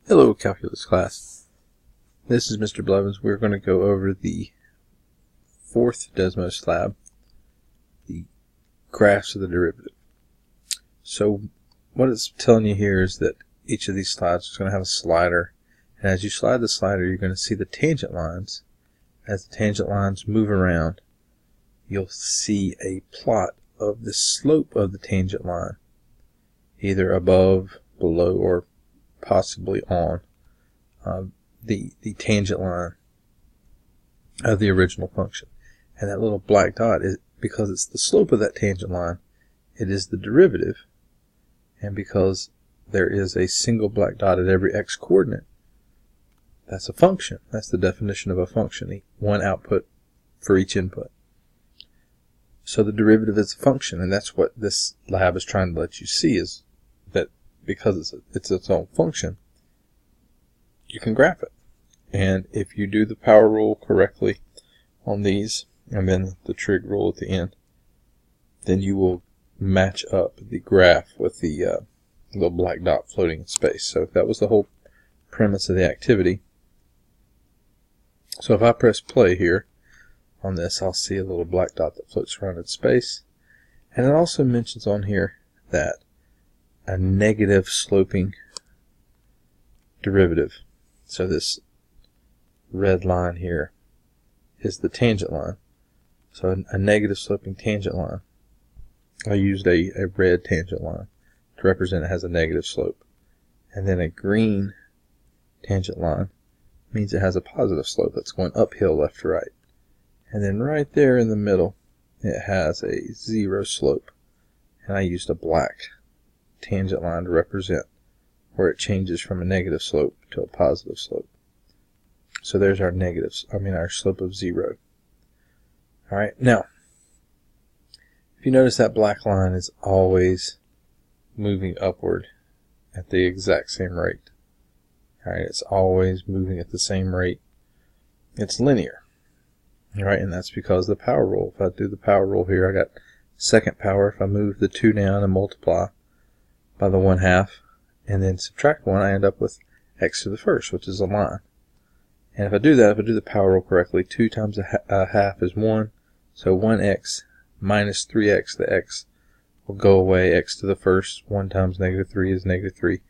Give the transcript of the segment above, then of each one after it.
Hello, calculus class. This is Mr. Blevins. We're going to go over the fourth Desmos lab, the graphs of the derivative. So what it's telling you here is that each of these slides is going to have a slider, and as you slide the slider, you're going to see the tangent lines. As the tangent lines move around, you'll see a plot of the slope of the tangent line, either above, below, or possibly on the tangent line of the original function. And that little black dot is because it's the slope of that tangent line, it is the derivative, and because there is a single black dot at every x coordinate, that's a function. That's the definition of a function, one output for each input. So the derivative is a function, and that's what this lab is trying to let you see, is that because it's its own function, you can graph it. And if you do the power rule correctly on these, and then the trig rule at the end, then you will match up the graph with the little black dot floating in space. So that was the whole premise of the activity. So if I press play here on this, I'll see a little black dot that floats around in space. And it also mentions on here that a negative sloping derivative. So this red line here is the tangent line. So a negative sloping tangent line. I used a red tangent line to represent it has a negative slope. And then a green tangent line means it has a positive slope that's going uphill left to right. And then right there in the middle, it has a zero slope. And I used a black tangent line to represent where it changes from a negative slope to a positive slope. So there's our our slope of 0. Alright, now, if you notice that black line is always moving upward at the exact same rate. Alright, it's always moving at the same rate. It's linear. Alright, and that's because of the power rule. If I do the power rule here, I got second power. If I move the 2 down and multiply by the 1/2 and then subtract 1, I end up with x to the first, which is a line. And if I do that, if I do the power rule correctly, 2 times a half is 1, so 1x minus 3x, the x will go away, x to the first, 1 times negative 3 is negative 3,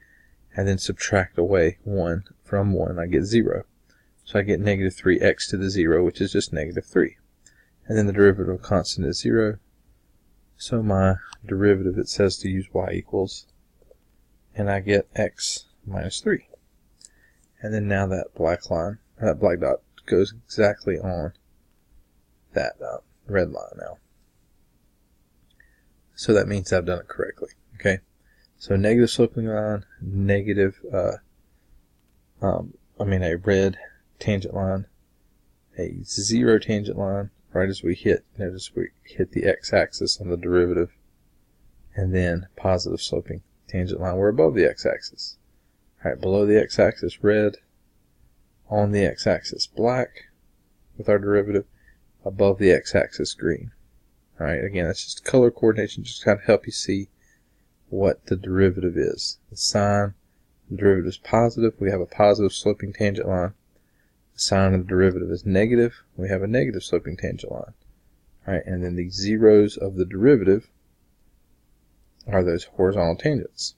and then subtract away 1 from 1, I get 0. So I get negative 3x to the 0, which is just negative 3. And then the derivative of constant is 0, so my derivative, it says to use y equals, and I get x minus 3. And then now that black line, that black dot goes exactly on that red line now. So that means I've done it correctly. Okay, so negative sloping line, negative, a red tangent line, a 0 tangent line, right as we hit, notice we hit the x-axis on the derivative, and then positive sloping tangent line. We're above the x-axis. Alright, below the x-axis red, on the x-axis black with our derivative, above the x-axis green. Alright, again, that's just color coordination, just to kind of help you see what the derivative is. The sine, the derivative is positive, we have a positive sloping tangent line. The sine of the derivative is negative, we have a negative sloping tangent line. Alright, and then the zeros of the derivative are those horizontal tangents.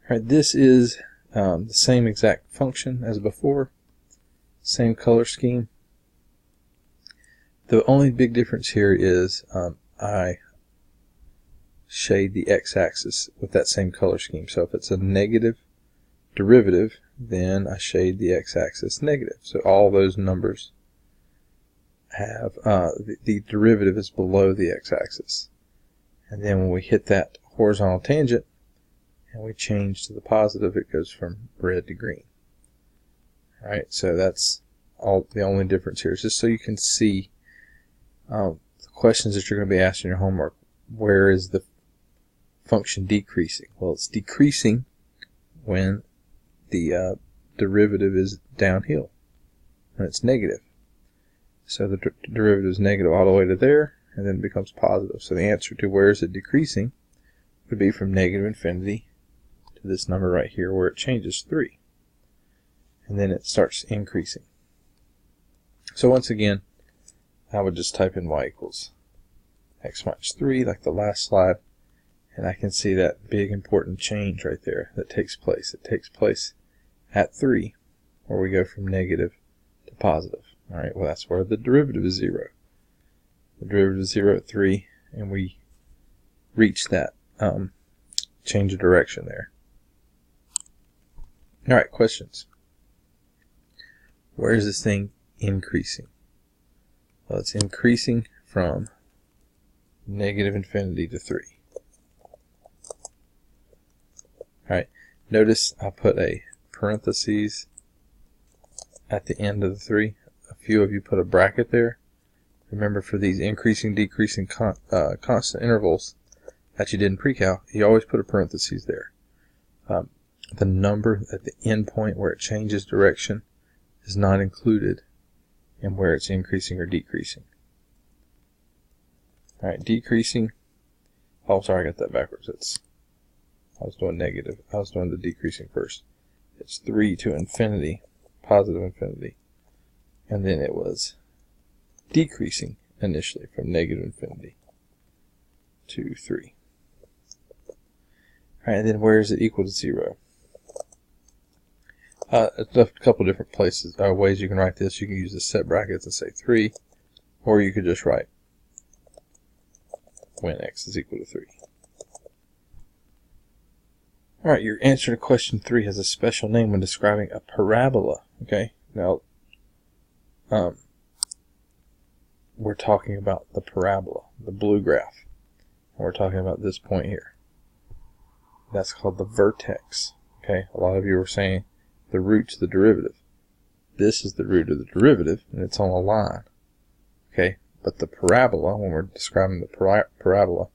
Alright, this is the same exact function as before, same color scheme. The only big difference here is I shade the x-axis with that same color scheme. So if it's a negative derivative, then I shade the x-axis negative. So all those numbers have the derivative is below the x-axis. And then when we hit that horizontal tangent and we change to the positive, it goes from red to green. Alright, so that's all. The only difference here is just so you can see the questions that you're going to be asked in your homework. Where is the function decreasing? Well, it's decreasing when the derivative is downhill, when it's negative. So the derivative is negative all the way to there, and then it becomes positive. So the answer to where is it decreasing would be from negative infinity to this number right here where it changes 3. And then it starts increasing. So once again, I would just type in y equals x minus 3 like the last slide, and I can see that big important change right there that takes place. It takes place at 3, where we go from negative to positive. Alright, well that's where the derivative is 0. The derivative is 0 at 3, and we reach that change of direction there. Alright, questions. Where is this thing increasing? Well, it's increasing from negative infinity to 3. Alright, notice I put a parentheses at the end of the 3. A few of you put a bracket there. Remember, for these increasing, decreasing constant intervals that you did in pre-cal, you always put a parentheses there. The number at the end point where it changes direction is not included in where it's increasing or decreasing. Alright, decreasing. Oh, sorry, I got that backwards. I was doing negative. I was doing the decreasing first. It's 3 to infinity, positive infinity. And then it was decreasing initially from negative infinity to 3. Alright, and then where is it equal to 0? A couple different places, ways you can write this. You can use the set brackets and say 3, or you could just write when x is equal to 3. Alright, your answer to question 3 has a special name when describing a parabola. Okay, now we're talking about the parabola, the blue graph. And we're talking about this point here. That's called the vertex. Okay, a lot of you are saying the root's the derivative. This is the root of the derivative, and it's on a line. Okay, but the parabola, when we're describing the parabola,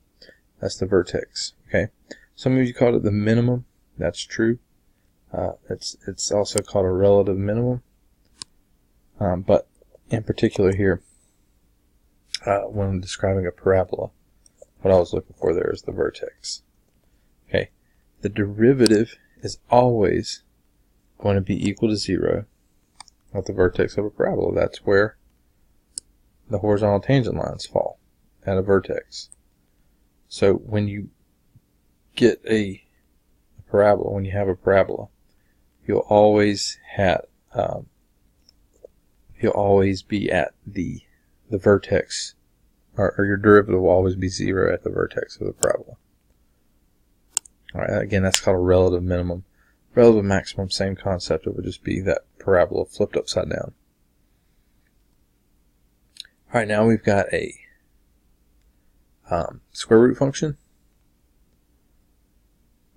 that's the vertex. Okay, some of you called it the minimum. That's true. It's also called a relative minimum. But in particular here, when describing a parabola, what I was looking for there is the vertex. Okay, the derivative is always going to be equal to 0 at the vertex of a parabola. That's where the horizontal tangent lines fall, at a vertex. So when you get a parabola, when you have a parabola, you'll always be at the vertex, or your derivative will always be 0 at the vertex of the parabola. Alright, again, that's called a relative minimum. Relative maximum, same concept. It would just be that parabola flipped upside down. Alright, now we've got a square root function.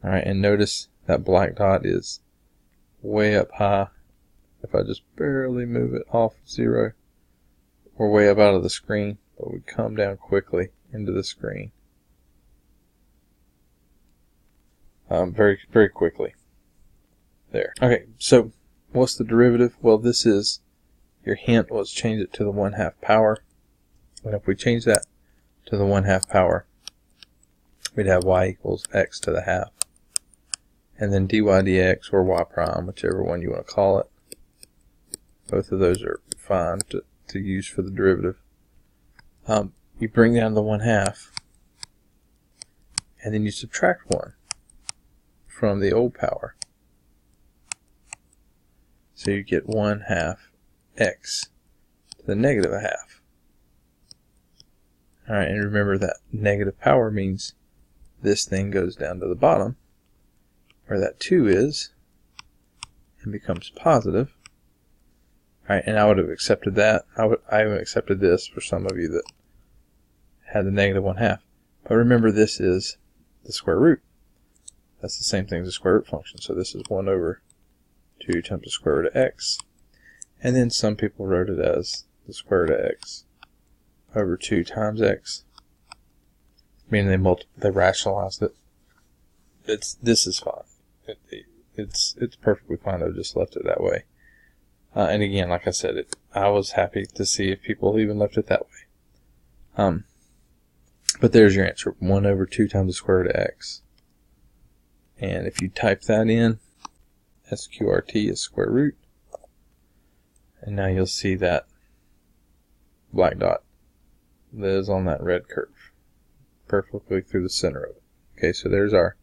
Alright, and notice that black dot is way up high. If I just barely move it off 0, we're way up out of the screen, but we come down quickly into the screen. Very, very quickly. There. Okay, so what's the derivative? Well, this is, your hint was change it to the 1/2 power. And if we change that to the 1/2 power, we'd have y equals x to the half. And then dy dx, or y prime, whichever one you want to call it. Both of those are fine to use for the derivative. You bring down the 1/2, and then you subtract 1 from the old power. So you get 1/2 x to the negative 1/2. Alright, and remember that negative power means this thing goes down to the bottom, where that 2 is, and becomes positive. Alright, and I would have accepted that. I even accepted this for some of you that had the negative 1/2. But remember, this is the square root. That's the same thing as a square root function. So this is 1 over 2 times the square root of x. And then some people wrote it as the square root of x over 2 times x. Meaning they rationalized it. This is fine. It's perfectly fine to have just left it that way. And again, like I said, I was happy to see if people even left it that way. But there's your answer. 1 over 2 times the square root of x. And if you type that in, SQRT is square root. And now you'll see that black dot that is on that red curve, perfectly through the center of it. Okay, so there's our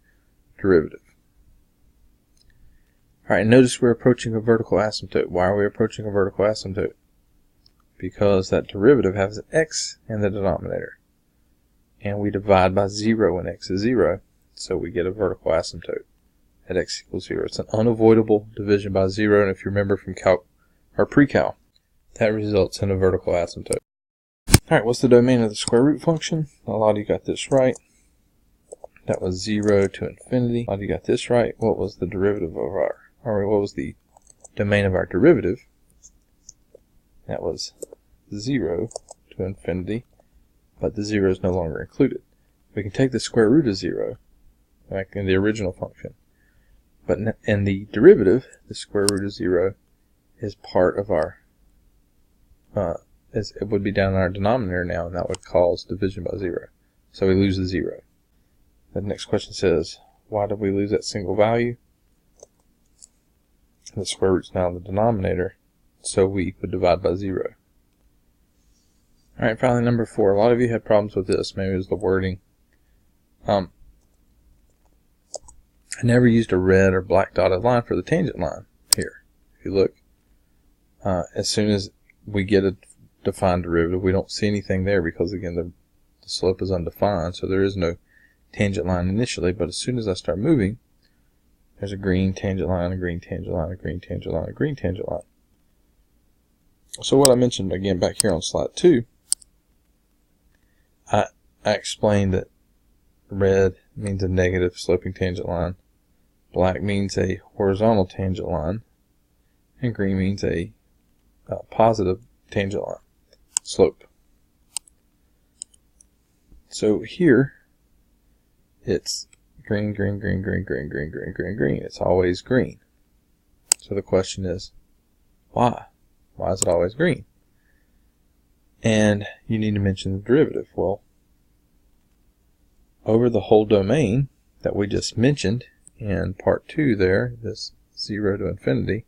derivative. Alright, notice we're approaching a vertical asymptote. Why are we approaching a vertical asymptote? Because that derivative has an x in the denominator. And we divide by 0 when x is 0, so we get a vertical asymptote at x equals 0. It's an unavoidable division by 0, and if you remember from calc or pre-cal, that results in a vertical asymptote. Alright, what's the domain of the square root function? A lot of you got this right. That was 0 to infinity. A lot of you got this right. What was the derivative of what was the domain of our derivative? That was 0 to infinity, but the 0 is no longer included. We can take the square root of 0, like in the original function, but in the derivative, the square root of 0 is part of our, it would be down in our denominator now, and that would cause division by 0. So we lose the 0. The next question says, why did we lose that single value? The square root's now in the denominator, so we would divide by 0. Alright, finally number 4. A lot of you had problems with this. Maybe it was the wording. I never used a red or black dotted line for the tangent line here. If you look, as soon as we get a defined derivative, we don't see anything there because, again, the slope is undefined, so there is no tangent line initially. But as soon as I start moving, there's a green tangent line, a green tangent line, a green tangent line, a green tangent line. So what I mentioned again back here on slide 2, I explained that red means a negative sloping tangent line, black means a horizontal tangent line, and green means a positive tangent line slope. So here it's green, green, green, green, green, green, green, green, green. It's always green. So the question is, why? Why is it always green? And you need to mention the derivative. Well, over the whole domain that we just mentioned in part 2 there, this 0 to infinity,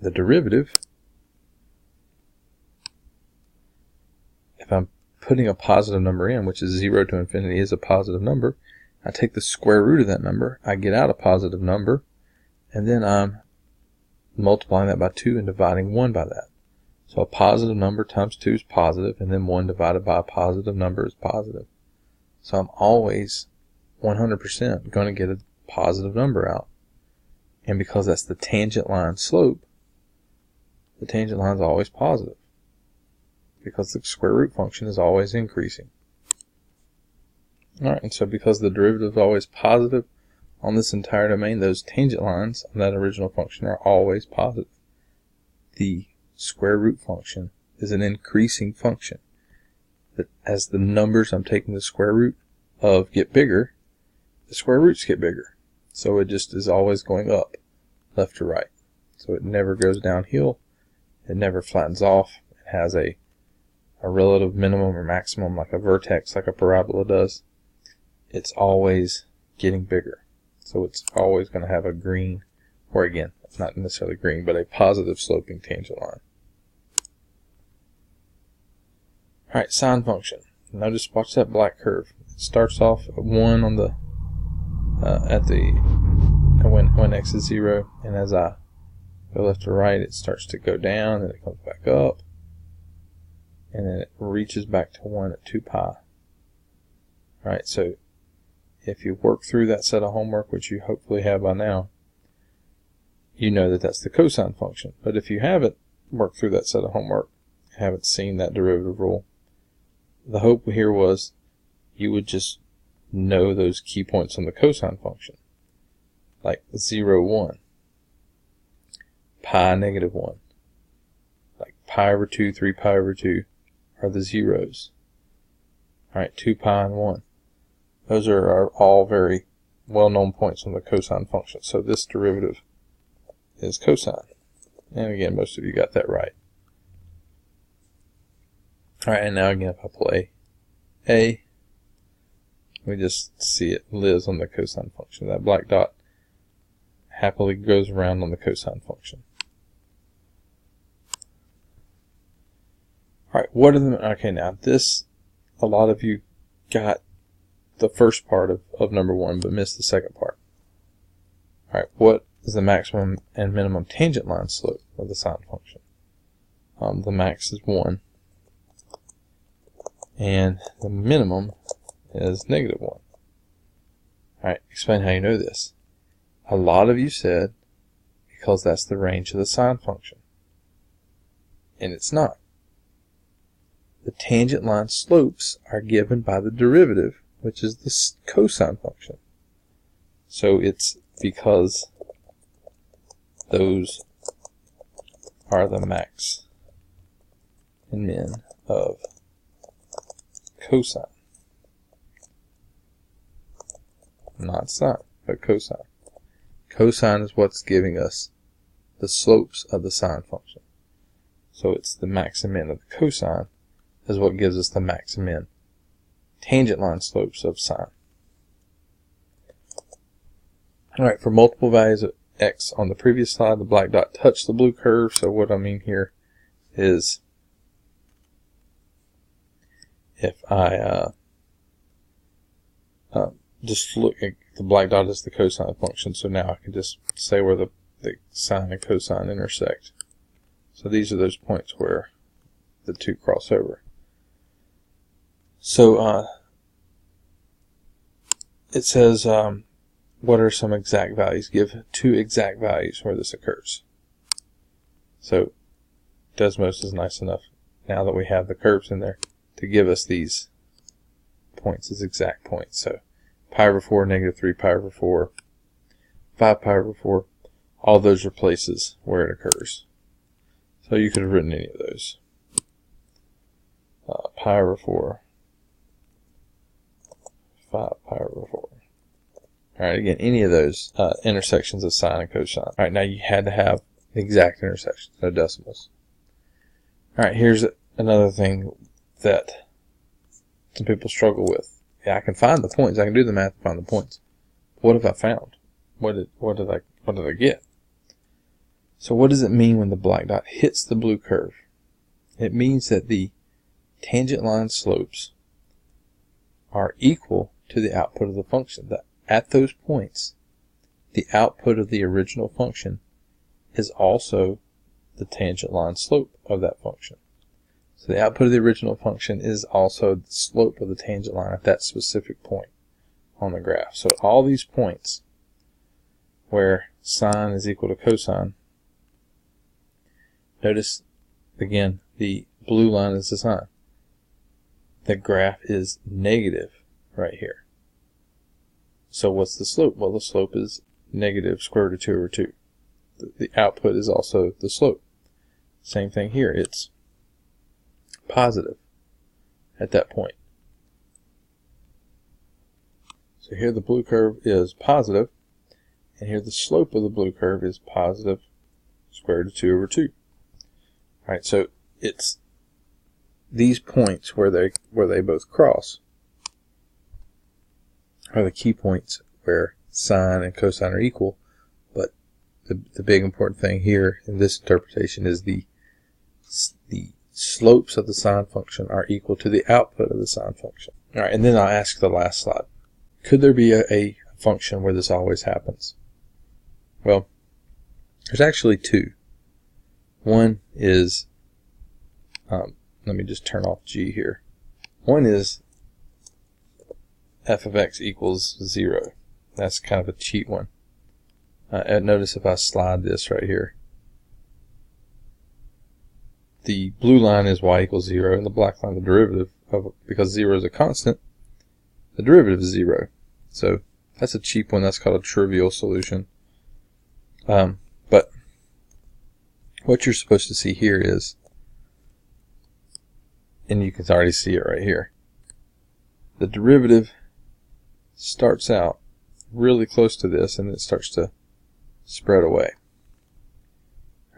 the derivative, if I'm putting a positive number in, which is 0 to infinity is a positive number, I take the square root of that number, I get out a positive number, and then I'm multiplying that by 2 and dividing 1 by that. So a positive number times 2 is positive, and then 1 divided by a positive number is positive. So I'm always 100% going to get a positive number out. And because that's the tangent line slope, the tangent line is always positive, because the square root function is always increasing. Alright, and so because the derivative is always positive on this entire domain, those tangent lines on that original function are always positive. The square root function is an increasing function. That as the numbers I'm taking the square root of get bigger, the square roots get bigger. So it just is always going up, left to right. So it never goes downhill. It never flattens off. It has a relative minimum or maximum, like a vertex, like a parabola does. It's always getting bigger. So it's always going to have a green, or again, it's not necessarily green, but a positive sloping tangent line. Alright, sine function. Notice, watch that black curve. It starts off at 1 on the when x is 0, and as I go left to right, it starts to go down, and it comes back up, and then it reaches back to 1 at 2 pi. Alright, so if you work through that set of homework, which you hopefully have by now, you know that that's the cosine function. But if you haven't worked through that set of homework, haven't seen that derivative rule, the hope here was you would just know those key points on the cosine function, like 0, 1, pi, negative 1, like pi over 2, 3 pi over 2 are the zeros. Alright, 2 pi and 1. Those are all very well-known points on the cosine function. So this derivative is cosine. And again, most of you got that right. Alright, and now again, if I play A, We just see it lives on the cosine function. That black dot happily goes around on the cosine function. Alright, what are the... Okay, now this, a lot of you got the first part of number 1, but missed the second part. Alright, what is the maximum and minimum tangent line slope of the sine function? The max is 1, and the minimum is -1. Alright, explain how you know this. A lot of you said because that's the range of the sine function. And it's not. The tangent line slopes are given by the derivative, which is the cosine function. So it's because those are the max and min of cosine. Not sine, but cosine. Cosine is what's giving us the slopes of the sine function. So it's the max and min of the cosine is what gives us the max and min tangent line slopes of sine. Alright, for multiple values of x on the previous slide, the black dot touched the blue curve. So what I mean here is if I just look at the black dot as the cosine function, so now I can just say where the sine and cosine intersect. So these are those points where the two cross over. So it says, what are some exact values? Give 2 exact values where this occurs. So Desmos is nice enough, now that we have the curves in there, to give us these points as exact points. So pi over 4, -3 pi over 4, 5 pi over 4, all those are places where it occurs. So you could have written any of those. Pi over 4, 5 pi over 4. Alright, again, any of those intersections of sine and cosine. Alright, now you had to have the exact intersections, no decimals. Alright, here's another thing that some people struggle with. Yeah, I can find the points. I can do the math to find the points. What have I found? What did I get? So what does it mean when the black dot hits the blue curve? It means that the tangent line slopes are equal to the output of the function. That at those points, the output of the original function is also the tangent line slope of that function. So the output of the original function is also the slope of the tangent line at that specific point on the graph. So at all these points where sine is equal to cosine, notice again the blue line is the sine. The graph is negative right here. So what's the slope? Well, the slope is negative square root of 2 over 2. The output is also the slope. Same thing here. It's positive at that point. So here the blue curve is positive, and here the slope of the blue curve is positive square root of 2 over 2. Alright, so it's these points where they both cross are the key points where sine and cosine are equal, but the big important thing here in this interpretation is the slopes of the sine function are equal to the output of the sine function. Alright, and then I'll ask the last slide. Could there be a function where this always happens? Well, there's actually two. One is, let me just turn off G here. One is f of x equals 0. That's kind of a cheat one. Notice if I slide this right here, the blue line is y equals 0, and the black line the derivative of, because 0 is a constant, the derivative is 0. So that's a cheap one. That's called a trivial solution. But what you're supposed to see here is, and you can already see it right here, the derivative starts out really close to this, and it starts to spread away.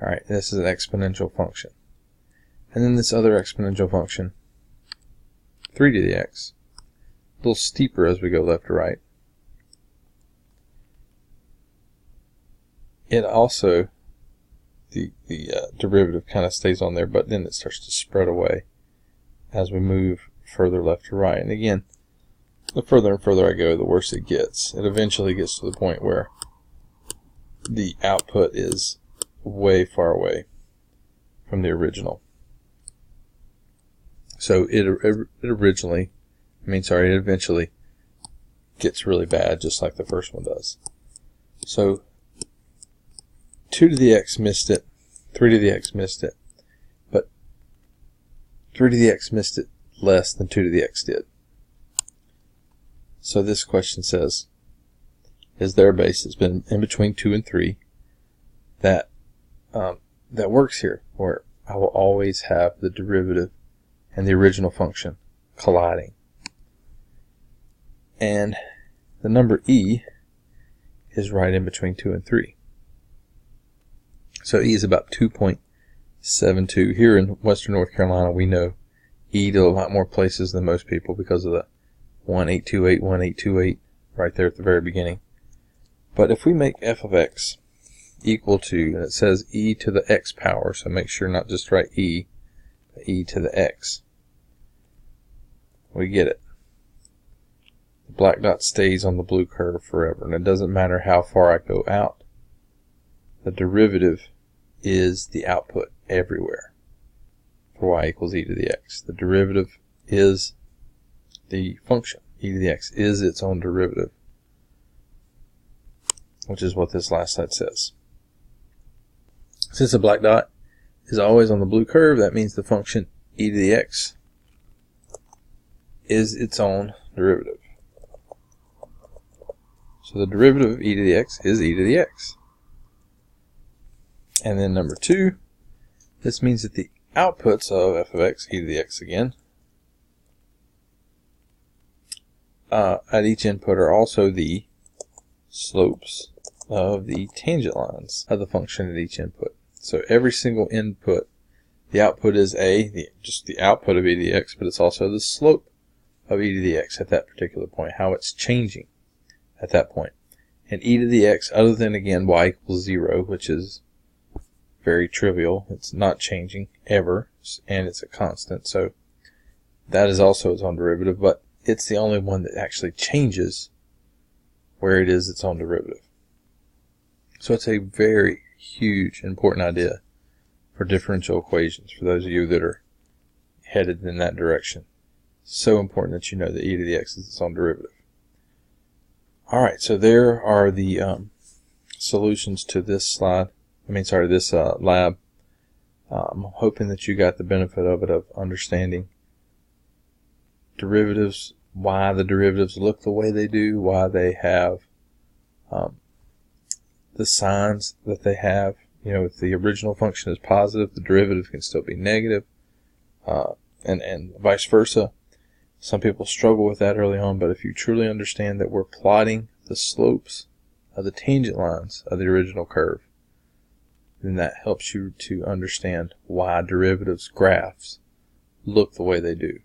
Alright, this is an exponential function. And then this other exponential function, 3 to the x, little steeper as we go left to right. It also, the derivative kind of stays on there, but then it starts to spread away as we move further left to right. And again, the further and further I go, the worse it gets. It eventually gets to the point where the output is way far away from the original. So it eventually gets really bad, just like the first one does. So 2 to the x missed it, 3 to the x missed it, but 3 to the x missed it less than 2 to the x did. So this question says, is there a base that's been in between 2 and 3 that works here, where I will always have the derivative and the original function colliding? And the number e is right in between 2 and 3. So e is about 2.72. Here in Western North Carolina, we know e to a lot more places than most people because of the 1828, 1828 right there at the very beginning. But if we make f of x equal to, and it says e to the x power, so make sure not just write e, but e to the x, we get it. The black dot stays on the blue curve forever, and it doesn't matter how far I go out. The derivative is the output everywhere for y equals e to the x. The derivative is the function. E to the x is its own derivative, which is what this last slide says. Since the black dot is always on the blue curve, that means the function e to the x is its own derivative. So the derivative of e to the x is e to the x. And then number 2, this means that the outputs of f of x, e to the x again, at each input are also the slopes of the tangent lines of the function at each input. So every single input, the output is just the output of e to the x, but it's also the slope of e to the x at that particular point, how it's changing at that point. And e to the x, other than again y equals 0, which is very trivial, it's not changing ever, and it's a constant, so that is also its own derivative, but it's the only one that actually changes where it is its own derivative. So it's a very huge, important idea for differential equations, for those of you that are headed in that direction. So important that you know that e to the x is its own derivative. Alright, so there are the solutions to this lab. I'm hoping that you got the benefit of it, of understanding derivatives, why the derivatives look the way they do, why they have the signs that they have. You know, if the original function is positive, the derivative can still be negative, and vice versa. Some people struggle with that early on, but if you truly understand that we're plotting the slopes of the tangent lines of the original curve, then that helps you to understand why derivatives graphs look the way they do.